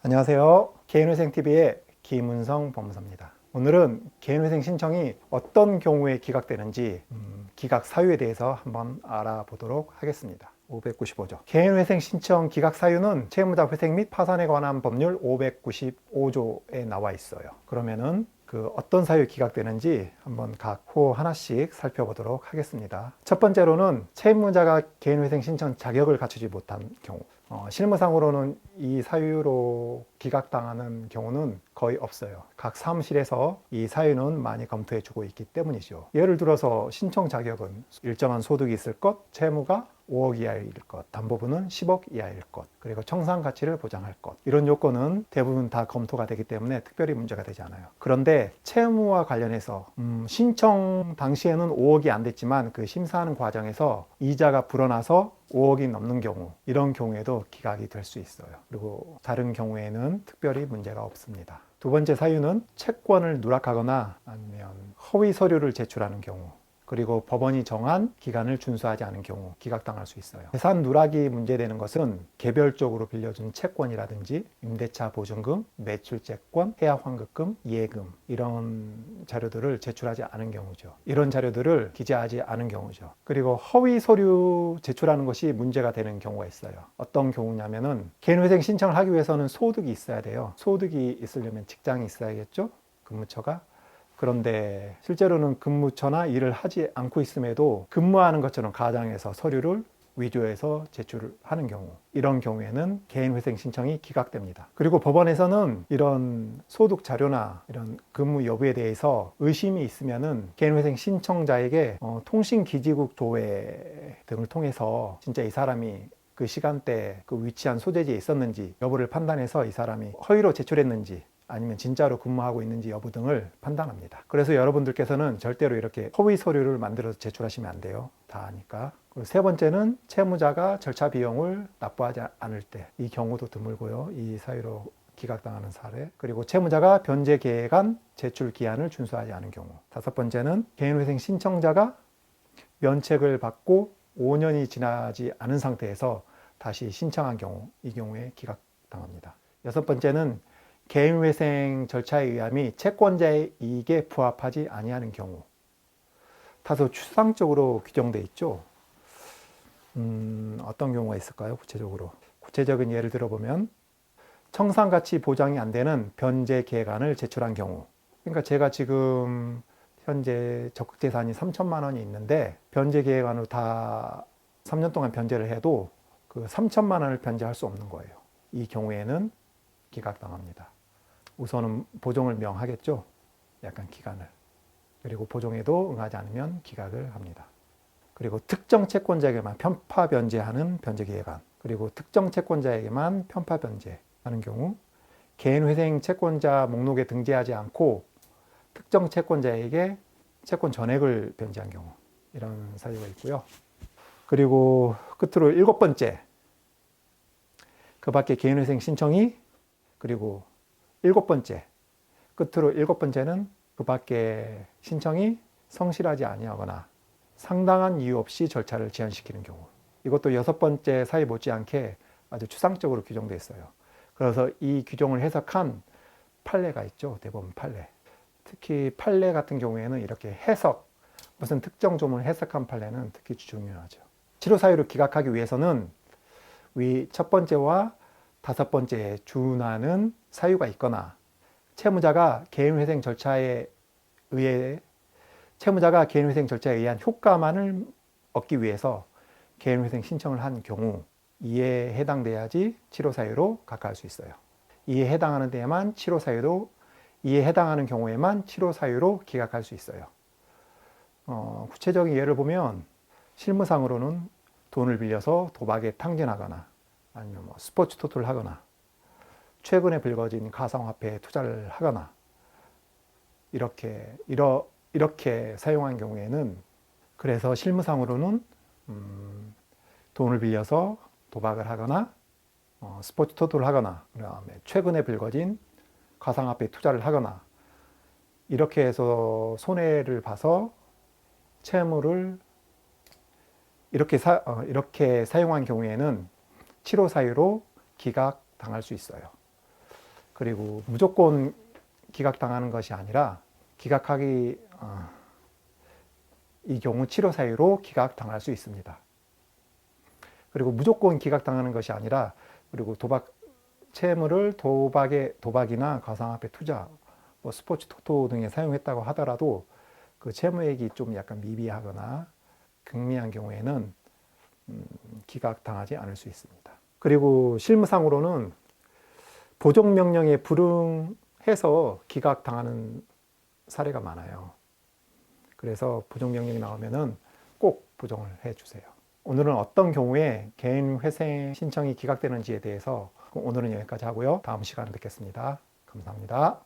안녕하세요. 개인회생TV의 김은성 법무사입니다. 오늘은 개인회생 신청이 어떤 경우에 기각되는지 기각 사유에 대해서 한번 알아보도록 하겠습니다. 595조. 개인회생 신청 기각 사유는 채무자 회생 및 파산에 관한 법률 595조에 나와 있어요. 그러면은 어떤 사유에 기각되는지 한번 각 호 하나씩 살펴보도록 하겠습니다. 첫 번째로는 채무자가 개인회생 신청 자격을 갖추지 못한 경우. 실무상으로는 이 사유로 기각당하는 경우는 거의 없어요. 각 사무실에서 이 사유는 많이 검토해 주고 있기 때문이죠. 예를 들어서 신청 자격은 일정한 소득이 있을 것, 채무가 5억 이하일 것, 담보분은 10억 이하일 것, 그리고 청산 가치를 보장할 것. 이런 요건은 대부분 다 검토가 되기 때문에 특별히 문제가 되지 않아요. 그런데 채무와 관련해서 신청 당시에는 5억이 안 됐지만 그 심사하는 과정에서 이자가 불어나서 5억이 넘는 경우, 이런 경우에도 기각이 될 수 있어요. 그리고 다른 경우에는 특별히 문제가 없습니다. 두 번째 사유는 채권을 누락하거나 아니면 허위 서류를 제출하는 경우, 그리고 법원이 정한 기간을 준수하지 않은 경우 기각당할 수 있어요. 재산 누락이 문제되는 것은 개별적으로 빌려준 채권이라든지 임대차 보증금, 매출채권, 해약환급금, 예금 이런 자료들을 제출하지 않은 경우죠. 이런 자료들을 기재하지 않은 경우죠. 그리고 허위 서류 제출하는 것이 문제가 되는 경우가 있어요. 어떤 경우냐면은 개인회생 신청을 하기 위해서는 소득이 있어야 돼요. 소득이 있으려면 직장이 있어야겠죠? 근무처가. 그런데 실제로는 근무처나 일을 하지 않고 있음에도 근무하는 것처럼 가장해서 서류를 위조해서 제출하는 경우, 이런 경우에는 개인회생 신청이 기각됩니다. 그리고 법원에서는 이런 소득 자료나 이런 근무 여부에 대해서 의심이 있으면은 개인회생 신청자에게 통신기지국 조회 등을 통해서 진짜 이 사람이 그 시간대 그 위치한 소재지에 있었는지 여부를 판단해서 이 사람이 허위로 제출했는지 아니면 진짜로 근무하고 있는지 여부 등을 판단합니다. 그래서 여러분들께서는 절대로 이렇게 허위 서류를 만들어서 제출하시면 안 돼요. 다 아니까. 그리고 세 번째는 채무자가 절차 비용을 납부하지 않을 때, 이 경우도 드물고요. 이 사유로 기각당하는 사례. 그리고 채무자가 변제 계획안 제출 기한을 준수하지 않은 경우. 다섯 번째는 개인회생 신청자가 면책을 받고 5년이 지나지 않은 상태에서 다시 신청한 경우, 이 경우에 기각당합니다. 여섯 번째는 개인회생 절차에 의함이 채권자의 이익에 부합하지 아니하는 경우. 다소 추상적으로 규정되어 있죠. 어떤 경우가 있을까요? 구체적으로. 구체적인 예를 들어보면 청산가치 보장이 안 되는 변제 계획안을 제출한 경우. 그러니까 제가 지금 현재 적극재산이 3천만 원이 있는데 변제 계획안으로 다 3년 동안 변제를 해도 그 3천만 원을 변제할 수 없는 거예요. 이 경우에는 기각당합니다. 우선은 보종을 명하겠죠. 약간 기간을. 그리고 보종에도 응하지 않으면 기각을 합니다. 그리고 특정 채권자에게만 편파 변제하는 변제 계획안. 그리고 특정 채권자에게만 편파 변제하는 경우 개인회생 채권자 목록에 등재하지 않고 특정 채권자에게 채권 전액을 변제한 경우, 이런 사유가 있고요. 그리고 끝으로 일곱 번째, 그 밖에 개인회생 신청이, 그리고 일곱 번째, 끝으로 일곱 번째는 그 밖에 신청이 성실하지 아니하거나 상당한 이유 없이 절차를 지연시키는 경우. 이것도 여섯 번째 사유 못지않게 아주 추상적으로 규정되어 있어요. 그래서 이 규정을 해석한 판례가 있죠. 대법원 판례. 특히 판례 같은 경우에는 이렇게 해석, 무슨 특정 조문을 해석한 판례는 특히 중요하죠. 치료 사유를 기각하기 위해서는 위 첫 번째와 다섯 번째에 준하는 사유가 있거나 채무자가 개인회생 절차에 의한 효과만을 얻기 위해서 개인회생 신청을 한 경우, 이에 해당돼야지 치료 사유로 각하할 수 있어요. 이에 해당하는 데에만 치료 사유로, 이에 해당하는 경우에만 치료 사유로 기각할 수 있어요. 구체적인 예를 보면 실무상으로는 돈을 빌려서 도박에 탕진하거나 아니면 스포츠 토토를 하거나 최근에 불거진 가상화폐에 투자를 하거나 이렇게 사용한 경우에는, 그래서 실무상으로는 돈을 빌려서 도박을 하거나 스포츠 토토를 하거나 그다음에 최근에 불거진 가상화폐에 투자를 하거나 이렇게 해서 손해를 봐서 채무를 이렇게 사용한 경우에는 치료 사유로 기각당할 수 있어요. 그리고 무조건 기각당하는 것이 아니라 이 경우 치료 사유로 기각당할 수 있습니다. 그리고 무조건 기각당하는 것이 아니라 그리고 채무를 도박이나 가상화폐 투자, 스포츠 토토 등에 사용했다고 하더라도 그 채무액이 좀 약간 미비하거나 극미한 경우에는 기각당하지 않을 수 있습니다. 그리고 실무상으로는 보정명령에 불응해서 기각당하는 사례가 많아요. 그래서 보정명령이 나오면은 꼭 보정을 해주세요. 오늘은 어떤 경우에 개인회생 신청이 기각되는지에 대해서 오늘은 여기까지 하고요. 다음 시간에 뵙겠습니다. 감사합니다.